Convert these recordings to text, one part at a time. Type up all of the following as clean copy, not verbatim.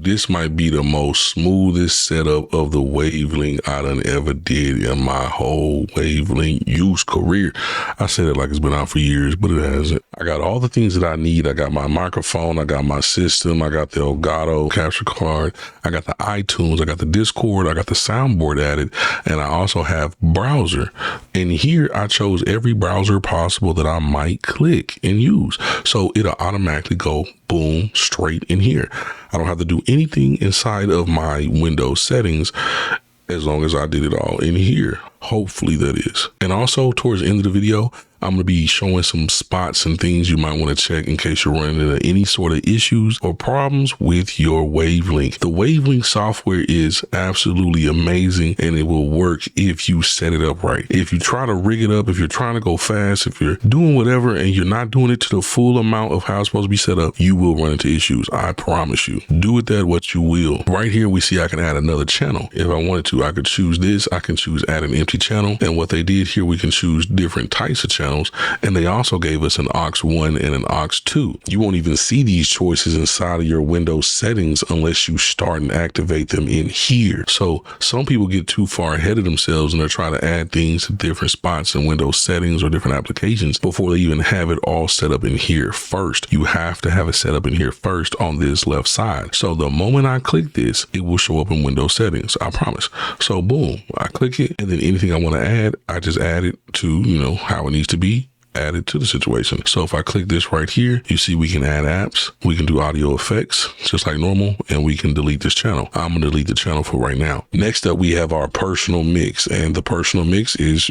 This might be the most smoothest setup of the wavelength I done ever did in my whole wavelength use career. I say that like it's been out for years, but it hasn't. I got all the things that I need. I got my microphone, I got my system, I got the Elgato capture card, I got the iTunes, I got the Discord, I got the soundboard added, and I also have browser. And here I chose every browser possible that I might click and use. So it'll automatically go boom, straight in here. I don't have to do anything inside of my Windows settings as long as I did it all in here. Hopefully that is. And also towards the end of the video, I'm going to be showing some spots and things you might want to check in case you're running into any sort of issues or problems with your wavelength. The wavelength software is absolutely amazing and it will work if you set it up right. If you try to rig it up, if you're trying to go fast, if you're doing whatever and you're not doing it to the full amount of how it's supposed to be set up, you will run into issues. I promise you. Do with that what you will. Right here, we see I can add another channel. If I wanted to, I could choose this. I can choose add an empty channel. And what they did here, we can choose different types of channels. And they also gave us an aux 1 and an aux 2. You won't even see these choices inside of your Windows settings unless you start and activate them in here. So some people get too far ahead of themselves and they're trying to add things to different spots in Windows settings or different applications before they even have it all set up in here first. You have to have it set up in here first on this left side. So the moment I click this, it will show up in Windows settings. I promise. So boom, I click it, and then anything I want to add, I just add it to, how it needs to be added to the situation. So if I click this right here, you see we can add apps, we can do audio effects just like normal, and we can delete this channel. I'm gonna delete the channel for right now. Next up, we have our personal mix, and the personal mix is,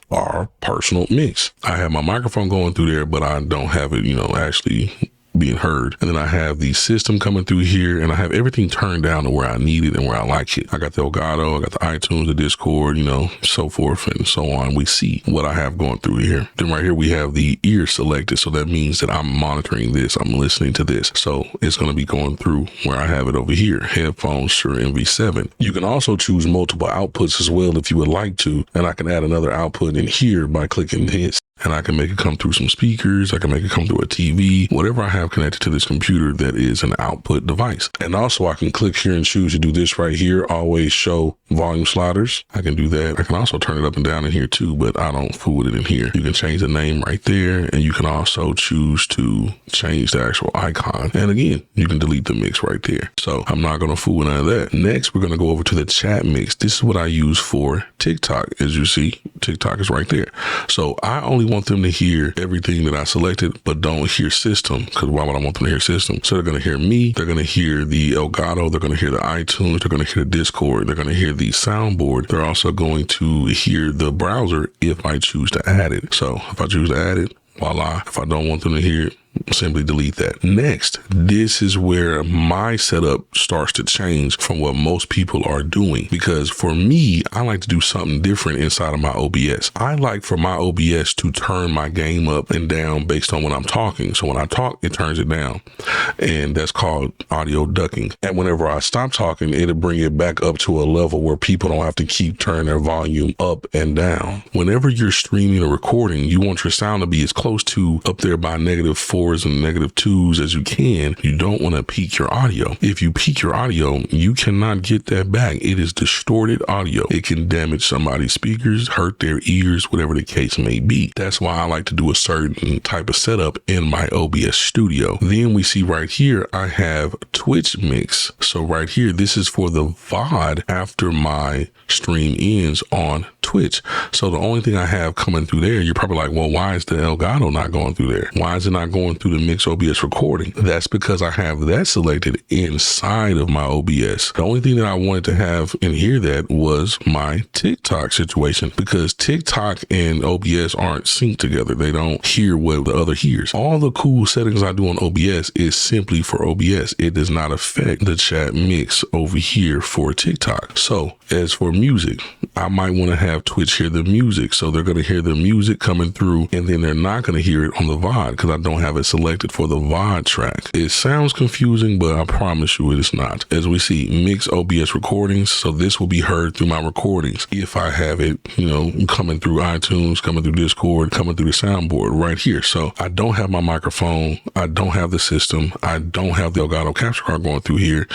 our personal mix. I have my microphone going through there, but I don't have it, actually being heard. And then I have the system coming through here, and I have everything turned down to where I need it and where I like it. I got the Elgato, I got the iTunes, the Discord, so forth and so on. We see what I have going through here. Then right here, we have the ear selected. So that means that I'm monitoring this. I'm listening to this. So it's going to be going through where I have it over here. Headphones, Shure MV7. You can also choose multiple outputs as well if you would like to. And I can add another output in here by clicking this. And I can make it come through some speakers. I can make it come through a TV, whatever I have connected to this computer that is an output device. And also I can click here and choose to do this right here. Always show volume sliders. I can do that. I can also turn it up and down in here too, but I don't fool with it in here. You can change the name right there. And you can also choose to change the actual icon. And again, you can delete the mix right there. So I'm not going to fool with none of that. Next, we're going to go over to the chat mix. This is what I use for TikTok. As you see, TikTok is right there. So I only want them to hear everything that I selected, but don't hear system, because why would I want them to hear system? So they're going to hear me, they're going to hear the Elgato, they're going to hear the iTunes, they're going to hear the Discord, they're going to hear the soundboard, they're also going to hear the browser if I choose to add it. So if I choose to add it, voila. If I don't want them to hear it, simply delete that. Next, this is where my setup starts to change from what most people are doing, because for me, I like to do something different inside of my OBS. I like for my OBS to turn my gain up and down based on when I'm talking. So when I talk, it turns it down, and that's called audio ducking. And whenever I stop talking, it'll bring it back up to a level where people don't have to keep turning their volume up and down. Whenever you're streaming or recording, you want your sound to be as close to up there by -4 and -2s as you can. You don't want to peak your audio. If you peak your audio, you cannot get that back. It is distorted audio. It can damage somebody's speakers, hurt their ears, whatever the case may be. That's why I like to do a certain type of setup in my OBS Studio. Then we see right here, I have Twitch mix. So right here, this is for the VOD after my stream ends on Twitch. So the only thing I have coming through there, you're probably like, well, why is the Elgato not going through there? Why is it not going through the Mix OBS recording? That's because I have that selected inside of my OBS. The only thing that I wanted to have in here that was my TikTok situation, because TikTok and OBS aren't synced together. They don't hear what the other hears. All the cool settings I do on OBS is simply for OBS. It does not affect the chat mix over here for TikTok. So as for music, I might want to have have Twitch hear the music. So they're going to hear the music coming through, and then they're not going to hear it on the VOD because I don't have it selected for the VOD track. It sounds confusing, but I promise you it is not. As we see, mix OBS recordings. So this will be heard through my recordings. If I have it, coming through iTunes, coming through Discord, coming through the soundboard right here. So I don't have my microphone. I don't have the system. I don't have the Elgato capture card going through here.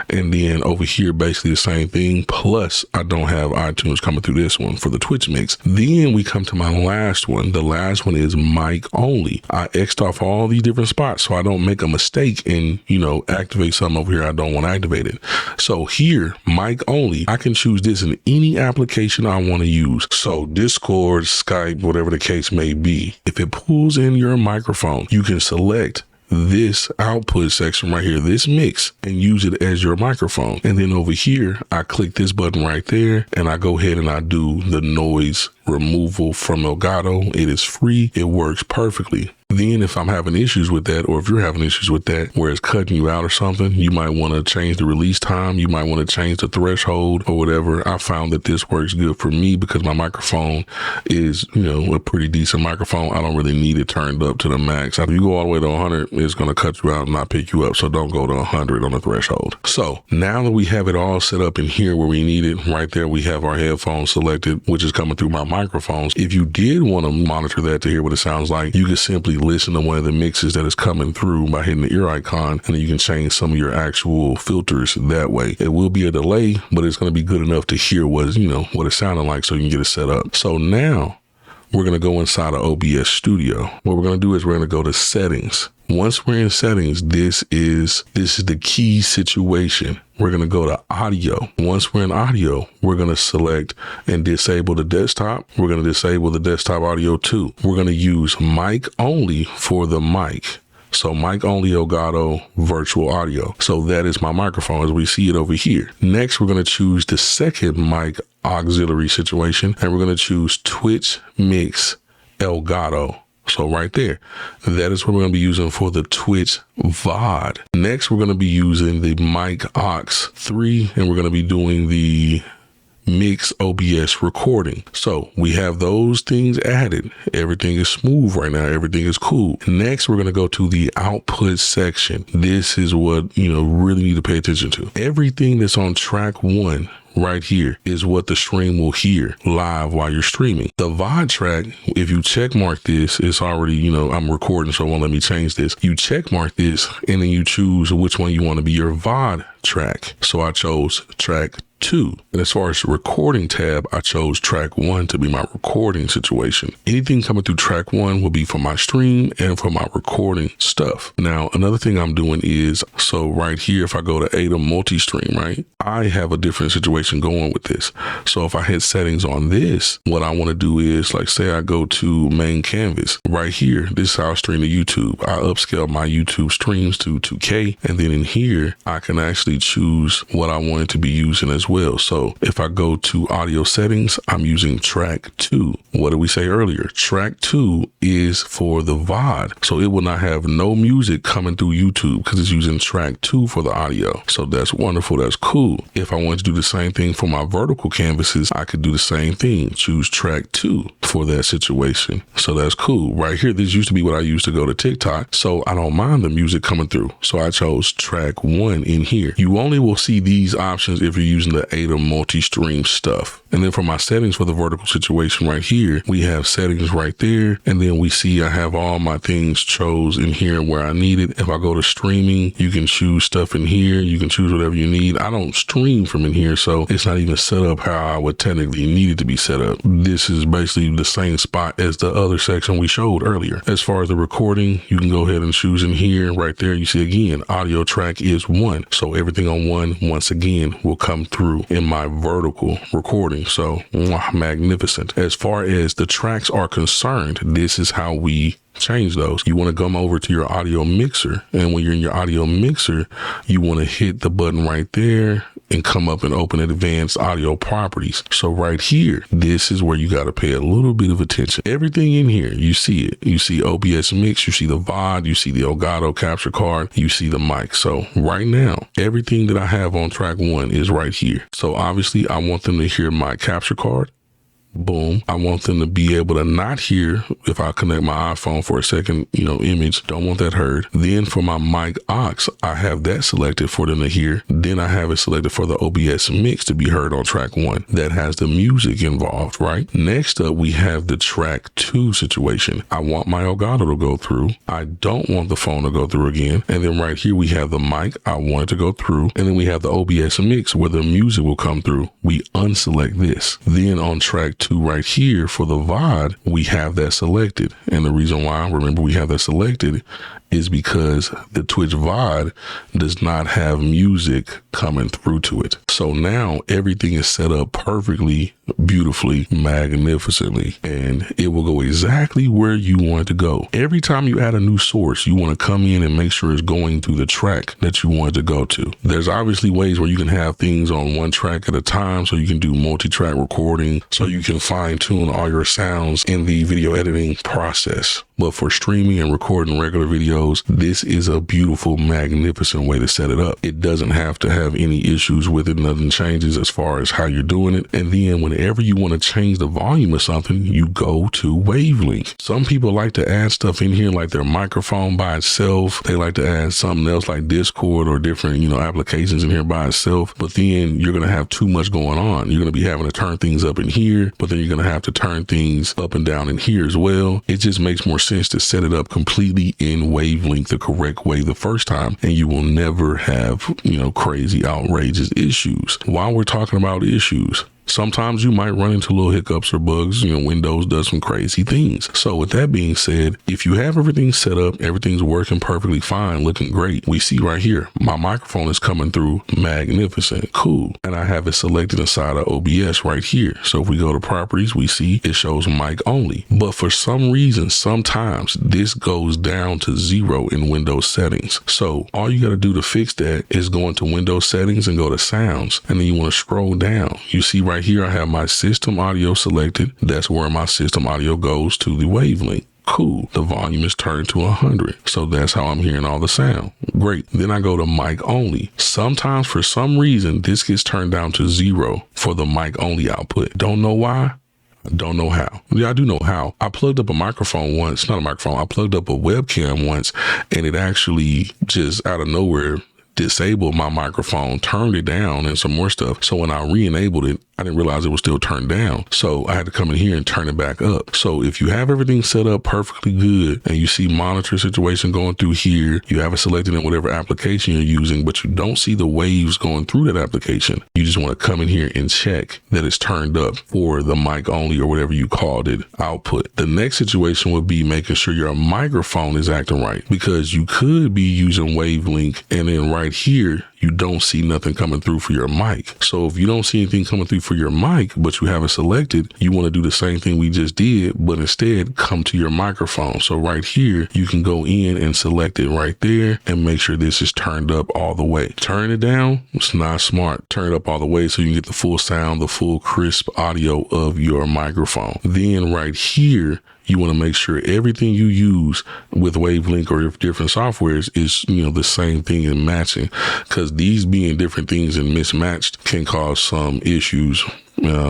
And then over here, basically the same thing. Plus I don't have iTunes coming through this one for the Twitch mix. Then we come to my last one. The last one is mic only. I X'd off all these different spots so I don't make a mistake and, activate something over here I don't want to activate it. So here, mic only, I can choose this in any application I want to use. So Discord, Skype, whatever the case may be. If it pulls in your microphone, you can select this output section right here, this mix, and use it as your microphone. And then over here, I click this button right there and I go ahead and I do the noise removal from Elgato. It is free. It works perfectly. Then if I'm having issues with that, or if you're having issues with that, where it's cutting you out or something, you might want to change the release time. You might want to change the threshold or whatever. I found that this works good for me because my microphone is, a pretty decent microphone. I don't really need it turned up to the max. If you go all the way to 100, it's going to cut you out and not pick you up. So don't go to 100 on the threshold. So now that we have it all set up in here where we need it, right there, we have our headphones selected, which is coming through my microphones. If you did want to monitor that to hear what it sounds like, you can simply listen to one of the mixes that is coming through by hitting the ear icon, and then you can change some of your actual filters that way. It will be a delay, but it's going to be good enough to hear what it sounded like so you can get it set up. So now we're going to go inside of OBS Studio. What we're going to do is we're going to go to settings. Once we're in settings, this is the key situation. We're going to go to audio. Once we're in audio, we're going to select and disable the desktop. We're going to disable the desktop audio too. We're going to use mic only for the mic. So mic only Elgato virtual audio. So that is my microphone as we see it over here. Next, we're going to choose the second mic auxiliary situation, and we're going to choose Twitch mix Elgato. So right there, that is what we're going to be using for the Twitch VOD. Next, we're going to be using the mic aux 3, and we're going to be doing the mix OBS recording. So we have those things added. Everything is smooth right now. Everything is cool. Next, we're going to go to the output section. This is what, really need to pay attention to. Everything that's on track 1 right here is what the stream will hear live while you're streaming. The VOD track, if you check mark this, it's already, I'm recording, so it won't let me change this. You check mark this, and then you choose which one you want to be your VOD track. So I chose track 2. And as far as the recording tab, I chose track 1 to be my recording situation. Anything coming through track 1 will be for my stream and for my recording stuff. Now, another thing I'm doing is, so right here, if I go to aitum multi-stream, right, I have a different situation going with this. So if I hit settings on this, what I want to do is, like, say I go to main canvas right here. This is how I stream to YouTube. I upscale my YouTube streams to 2K. And then in here, I can actually choose what I want it to be using as well. So if I go to audio settings, I'm using track 2. What did we say earlier? Track 2 is for the VOD. So it will not have no music coming through YouTube because it's using track 2 for the audio. So that's wonderful. That's cool. If I want to do the same thing for my vertical canvases, I could do the same thing. Choose track 2 for that situation. So that's cool. Right here, this used to be what I used to go to TikTok. So I don't mind the music coming through. So I chose track 1 in here. You only will see these options if you're using the aitum multi-stream stuff. And then for my settings for the vertical situation right here, we have settings right there. And then we see I have all my things chose in here where I need it. If I go to streaming, you can choose stuff in here. You can choose whatever you need. I don't stream from in here, so it's not even set up how I would technically need it to be set up. This is basically the same spot as the other section we showed earlier. As far as the recording, you can go ahead and choose in here. Right there, you see again, audio track is 1. So everything on 1, once again, will come through in my vertical recording. So magnificent. As far as the tracks are concerned, this is how we change those. You want to come over to your audio mixer, and when you're in your audio mixer, you want to hit the button right there and come up and open advanced audio properties. So right here, this is where you got to pay a little bit of attention. Everything in here, you see it. You see OBS mix, you see the VOD, you see the Elgato capture card, you see the mic. So right now, everything that I have on track 1 is right here. So obviously I want them to hear my capture card, Boom. I want them to be able to not hear if I connect my iPhone for a second, image. Don't want that heard. Then for my mic aux, I have that selected for them to hear. Then I have it selected for the OBS mix to be heard on track 1. That has the music involved, right? Next up, we have the track 2 situation. I want my Elgato to go through. I don't want the phone to go through again. And then right here, we have the mic. I want it to go through. And then we have the OBS mix where the music will come through. We unselect this. Then on track 2 right here for the VOD, we have that selected. And the reason why, remember, we have that selected is because the Twitch VOD does not have music coming through to it. So now everything is set up perfectly, beautifully, magnificently, and it will go exactly where you want it to go. Every time you add a new source, you want to come in and make sure it's going through the track that you want it to go to. There's obviously ways where you can have things on one track at a time, so you can do multi-track recording, so you can fine tune all your sounds in the video editing process. But for streaming and recording regular videos, this is a beautiful, magnificent way to set it up. It doesn't have to have any issues with it. Nothing changes as far as how you're doing it. And then whenever you want to change the volume of something, you go to Wavelength. Some people like to add stuff in here like their microphone by itself. They like to add something else like Discord or different, applications in here by itself. But then you're going to have too much going on. You're going to be having to turn things up in here, but then you're going to have to turn things up and down in here as well. It just makes more sense to set it up completely in Wavelength the correct way the first time, and you will never have, crazy, outrageous issues. While we're talking about issues, sometimes you might run into little hiccups or bugs. Windows does some crazy things. So with that being said, if you have everything set up, everything's working perfectly fine, looking great. We see right here, my microphone is coming through magnificent, cool. And I have it selected inside of OBS right here. So if we go to properties, we see it shows mic only. But for some reason, sometimes this goes down to 0 in Windows settings. So all you got to do to fix that is go into Windows settings and go to sounds. And then you want to scroll down. You see right here, I have my system audio selected. That's where my system audio goes to the Wavelength. Cool. The volume is turned to 100. So that's how I'm hearing all the sound. Great. Then I go to mic only. Sometimes for some reason, this gets turned down to 0 for the mic only output. Don't know why. Don't know how. Yeah, I do know how. I plugged up a microphone once, not a microphone. I plugged up a webcam once, and it actually just out of nowhere disabled my microphone, turned it down and some more stuff. So when I re-enabled it, I didn't realize it was still turned down. So I had to come in here and turn it back up. So if you have everything set up perfectly good and you see monitor situation going through here, you have it selected in whatever application you're using, but you don't see the waves going through that application. You just want to come in here and check that it's turned up for the mic only or whatever you called it output. The next situation would be making sure your microphone is acting right, because you could be using Wavelength and then right here, you don't see nothing coming through for your mic. So if you don't see anything coming through for your mic, but you have it selected, you want to do the same thing we just did, but instead come to your microphone. So right here, you can go in and select it right there and make sure this is turned up all the way. Turn it down, it's not smart. Turn it up all the way so you can get the full sound, the full crisp audio of your microphone. Then right here, you want to make sure everything you use with Wavelength or different softwares is, the same thing and matching, because these being different things and mismatched can cause some issues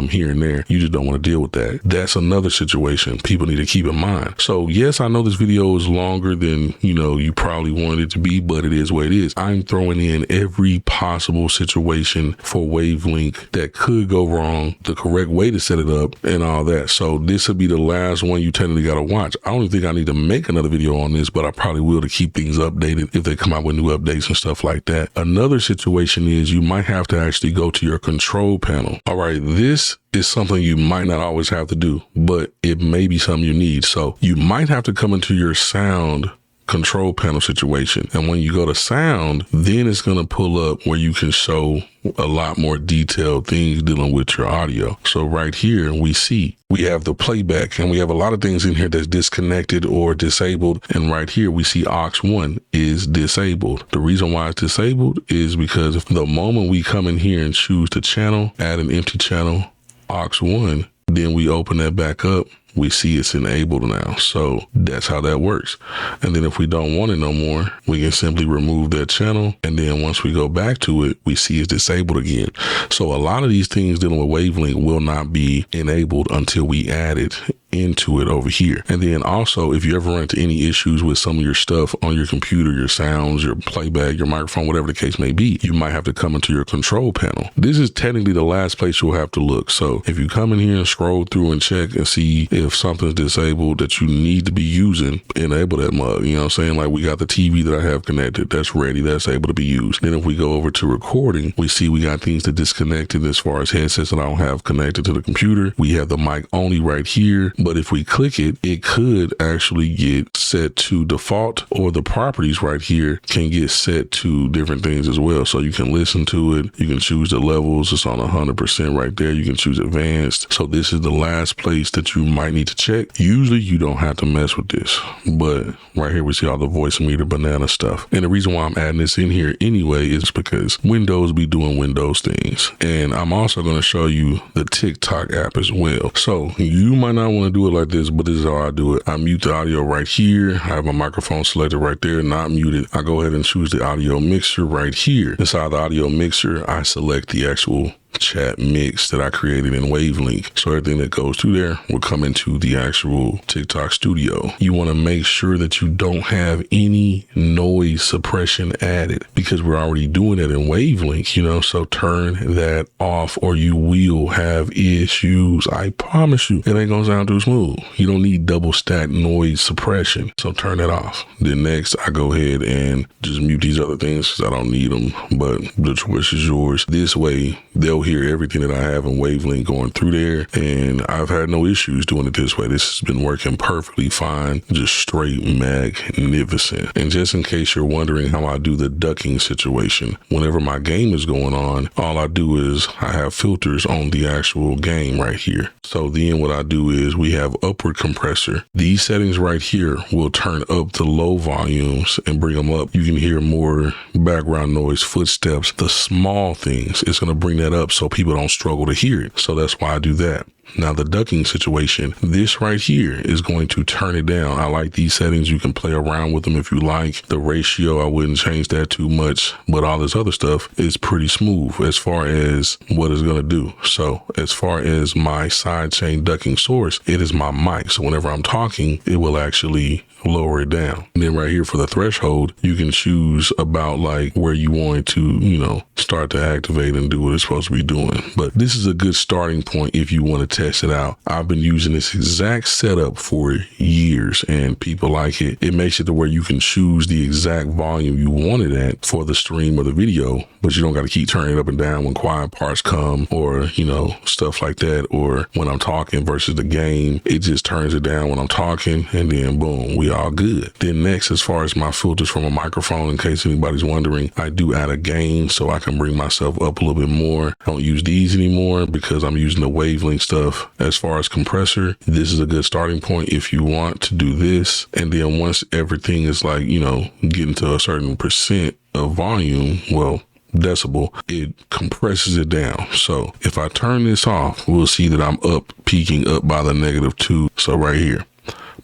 here and there. You just don't want to deal with that. That's another situation people need to keep in mind. So yes, I know this video is longer than, you probably wanted it to be, but it is what it is. I'm throwing in every possible situation for Wavelength that could go wrong, the correct way to set it up and all that. So this will be the last one you technically got to watch. I don't think I need to make another video on this, but I probably will to keep things updated if they come out with new updates and stuff like that. Another situation is you might have to actually go to your control panel. All right, this is something you might not always have to do, but it may be something you need. So you might have to come into your sound control panel situation. And when you go to sound, then it's going to pull up where you can show a lot more detailed things dealing with your audio. So right here, we have the playback, and we have a lot of things in here that's disconnected or disabled. And right here, we see aux 1 is disabled. The reason why it's disabled is because if the moment we come in here and choose the channel, add an empty channel, aux 1, then we open that back up, we see it's enabled now. So that's how that works. And then if we don't want it no more, we can simply remove that channel. And then once we go back to it, we see it's disabled again. So a lot of these things dealing with wavelength will not be enabled until we add it into it over here. And then also, if you ever run into any issues with some of your stuff on your computer, your sounds, your playback, your microphone, whatever the case may be, you might have to come into your control panel. This is technically the last place you'll have to look. So if you come in here and scroll through and check and see if something's disabled that you need to be using, enable that mug. You know what I'm saying? Like, we got the TV that I have connected, that's ready, that's able to be used. Then if we go over to recording, we see we got things that disconnected as far as headsets that I don't have connected to the computer. We have the mic only right here. But if we click it, it could actually get set to default, or the properties right here can get set to different things as well. So you can listen to it. You can choose the levels. It's on 100% right there. You can choose advanced. So this is the last place that you might need to check. Usually you don't have to mess with this, but right here we see all the voice meter banana stuff. And the reason why I'm adding this in here anyway is because Windows be doing Windows things. And I'm also going to show you the Tik Tok app as well. So you might not want to do it like this, but this is how I do it. I mute the audio right here. I have my microphone selected right there, not muted. I go ahead and choose the audio mixer right here. Inside the audio mixer, I select the actual chat mix that I created in Wavelength. So everything that goes through there will come into the actual TikTok studio. You want to make sure that you don't have any noise suppression added, because we're already doing it in Wavelength, you know, so turn that off or you will have issues. I promise you, it ain't gonna sound too smooth. You don't need double stack noise suppression. So turn that off. Then next I go ahead and just mute these other things because I don't need them, but the choice is yours. This way they'll hear everything that I have in Wavelength going through there, and I've had no issues doing it this way. This has been working perfectly fine, just straight magnificent. And just in case you're wondering how I do the ducking situation, whenever my game is going on, all I do is I have filters on the actual game right here. So then what I do is we have upward compressor. These settings right here will turn up the low volumes and bring them up. You can hear more background noise, footsteps, the small things. It's going to bring that up so people don't struggle to hear it. So that's why I do that. Now the ducking situation, this right here is going to turn it down. I like these settings. You can play around with them if you like. The ratio, I wouldn't change that too much, but all this other stuff is pretty smooth as far as what it's going to do. So as far as my sidechain ducking source, it is my mic. So whenever I'm talking, it will actually lower it down. And then right here for the threshold, you can choose about like where you want to, you know, start to activate and do what it's supposed to be doing. But this is a good starting point if you want to test it out. I've been using this exact setup for years and people like it. It makes it to where you can choose the exact volume you want it at for the stream or the video, but you don't got to keep turning it up and down when quiet parts come or, you know, stuff like that. Or when I'm talking versus the game, it just turns it down when I'm talking and then boom, we all good. Then next, as far as my filters from a microphone, in case anybody's wondering, I do add a gain so I can bring myself up a little bit more. I don't use these anymore because I'm using the Wavelength stuff. As far as compressor, this is a good starting point if you want to do this. And then once everything is like, you know, getting to a certain percent of volume, well, decibel, it compresses it down. So if I turn this off, we'll see that I'm up, peaking up by the -2. So right here.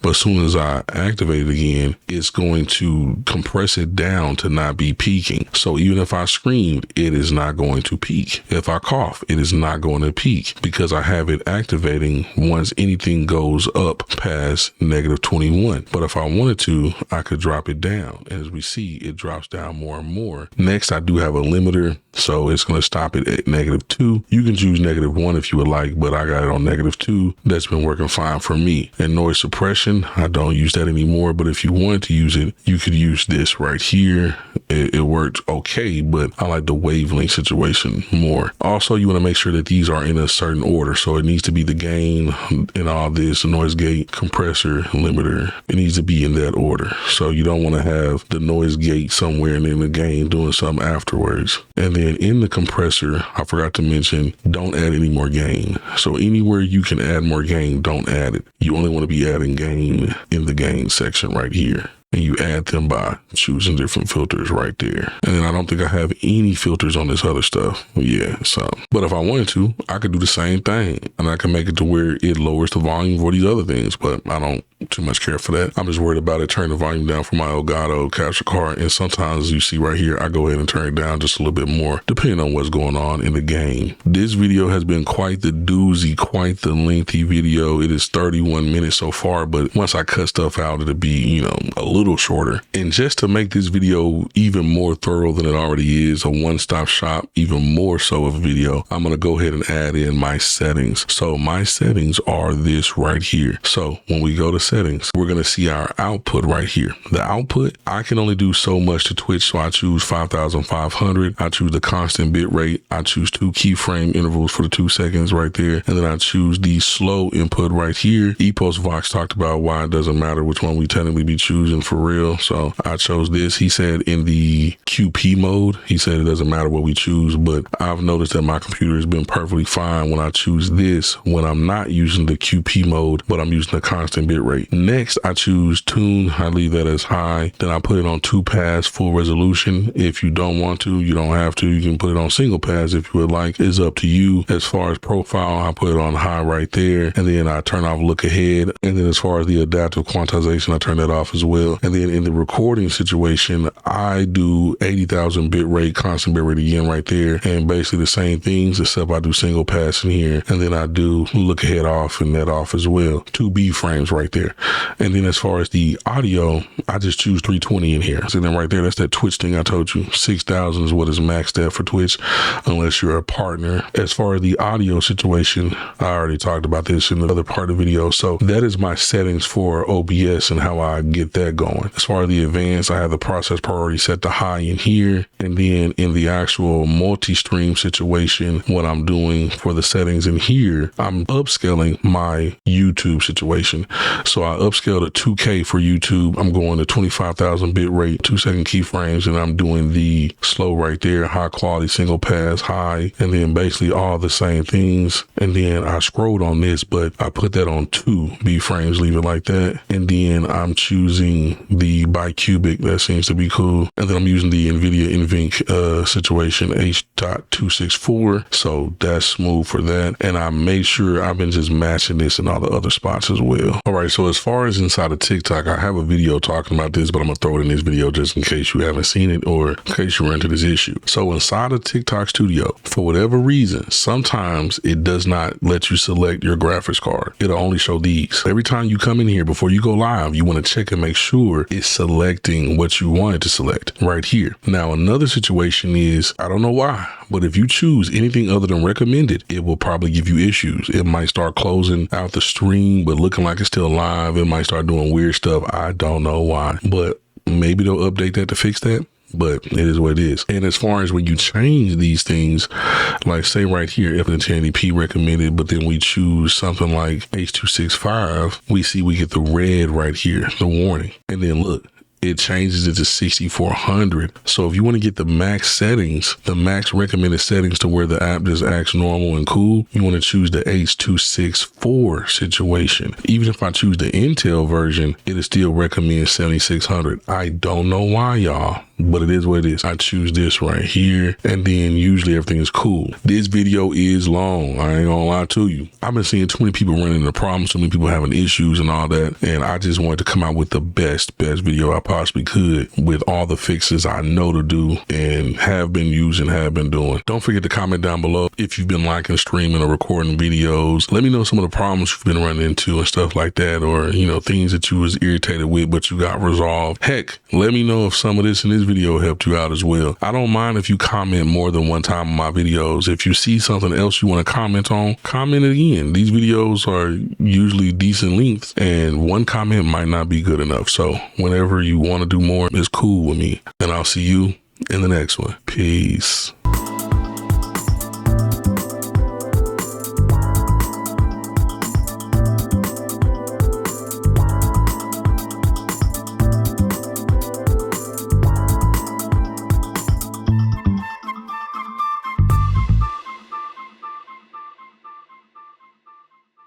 But as soon as I activate it again, it's going to compress it down to not be peaking. So even if I screamed, it is not going to peak. If I cough, it is not going to peak because I have it activating once anything goes up past -21. But if I wanted to, I could drop it down. As we see, it drops down more and more. Next, I do have a limiter. So it's going to stop it at -2. You can choose -1 if you would like, but I got it on -2. That's been working fine for me. And noise suppression, I don't use that anymore, but if you wanted to use it, you could use this right here. It worked okay, but I like the Wavelength situation more. Also, you want to make sure that these are in a certain order. So it needs to be the gain and all this, noise gate, compressor, limiter. It needs to be in that order. So you don't want to have the noise gate somewhere and then the gain doing something afterwards. And then in the compressor, I forgot to mention, don't add any more gain. So anywhere you can add more gain, don't add it. You only want to be adding gain in the gain section right here. and you add them by choosing different filters right there. And then I don't think I have any filters on this other stuff. Yeah, so, but if I wanted to, I could do the same thing and I can make it to where it lowers the volume for these other things, but I don't too much care for that. I'm just worried about it turning the volume down for my Elgato capture card. And sometimes you see right here, I go ahead and turn it down just a little bit more, depending on what's going on in the game. This video has been quite the doozy, quite the lengthy video. It is 31 minutes so far, but once I cut stuff out, it'll be, you know, a little shorter. And just to make this video even more thorough than it already is, a one-stop shop, even more so of a video, I'm going to go ahead and add in my settings. So my settings are this right here. So when we go to settings, we're going to see our output right here. The output, I can only do so much to Twitch. So I choose 5,500. I choose the constant bit rate. I choose 2 keyframe intervals for the 2 seconds right there. And then I choose the slow input right here. Epos Vox talked about why it doesn't matter which one we technically be choosing for real. So I chose this. He said in the QP mode, he said it doesn't matter what we choose, but I've noticed that my computer has been perfectly fine when I choose this, when I'm not using the QP mode, but I'm using the constant bit rate. Next, I choose tune. I leave that as high. Then I put it on 2-pass full resolution. If you don't want to, you don't have to. You can put it on single pass if you would like. It's up to you. As far as profile, I put it on high right there. And then I turn off look ahead. And then as far as the adaptive quantization, I turn that off as well. And then in the recording situation, I do 80,000 bit rate, constant bit rate again right there. And basically the same things, except I do single pass in here. And then I do look ahead off and that off as well. 2 B frames right there. And then as far as the audio, I just choose 320 in here. So then right there, that's that Twitch thing I told you. 6,000 is what is maxed out for Twitch, unless you're a partner. As far as the audio situation, I already talked about this in the other part of the video. So that is my settings for OBS and how I get that going. As far as the advanced, I have the process priority set to high in here. And then in the actual multi-stream situation, what I'm doing for the settings in here, I'm upscaling my YouTube situation. So I upscale to 2K for YouTube. I'm going to 25,000 bit rate, 2-second keyframes, and I'm doing the slow right there, high quality, single pass, high, and then basically all the same things. And then I scrolled on this, but I put that on 2 B frames, leave it like that. And then I'm choosing the bicubic. That seems to be cool. And then I'm using the NVIDIA NVENC situation H.264. So that's smooth for that. And I made sure I've been just matching this in all the other spots as well. All right. So as far as inside of TikTok, I have a video talking about this, but I'm gonna throw it in this video just in case you haven't seen it or in case you run into this issue. So inside of TikTok Studio, for whatever reason, sometimes it does not let you select your graphics card. It'll only show these. Every time you come in here, before you go live, you want to check and make sure it's selecting what you wanted to select right here. Now, another situation is, I don't know why, but if you choose anything other than recommended, it will probably give you issues. It might start closing out the stream, but looking like it's still live. It might start doing weird stuff. I don't know why, but maybe they'll update that to fix that. But it is what it is. And as far as when you change these things, like say right here, if the 1080p recommended, but then we choose something like H.265, we see we get the red right here, the warning. And then look, it changes it to 6400. So if you want to get the max settings, the max recommended settings to where the app just acts normal and cool, you want to choose the H.264 situation. Even if I choose the Intel version, it'll still recommend 7600. I don't know why, y'all, but it is what it is. I choose this right here, and then usually everything is cool. This video is long. I ain't gonna lie to you. I've been seeing too many people running into problems, too many people having issues and all that, and I just wanted to come out with the best video I possibly could with all the fixes I know to do and have been using, have been doing. Don't forget to comment down below if you've been liking, streaming, or recording videos. Let me know some of the problems you've been running into and stuff like that, or, you know, things that you was irritated with, but you got resolved. Heck, let me know if some of this in this video helped you out as well. I don't mind if you comment more than one time on my videos. If you see something else you want to comment on, comment it again. These videos are usually decent lengths, and one comment might not be good enough. So whenever you want to do more, it's cool with me. And I'll see you in the next one. Peace.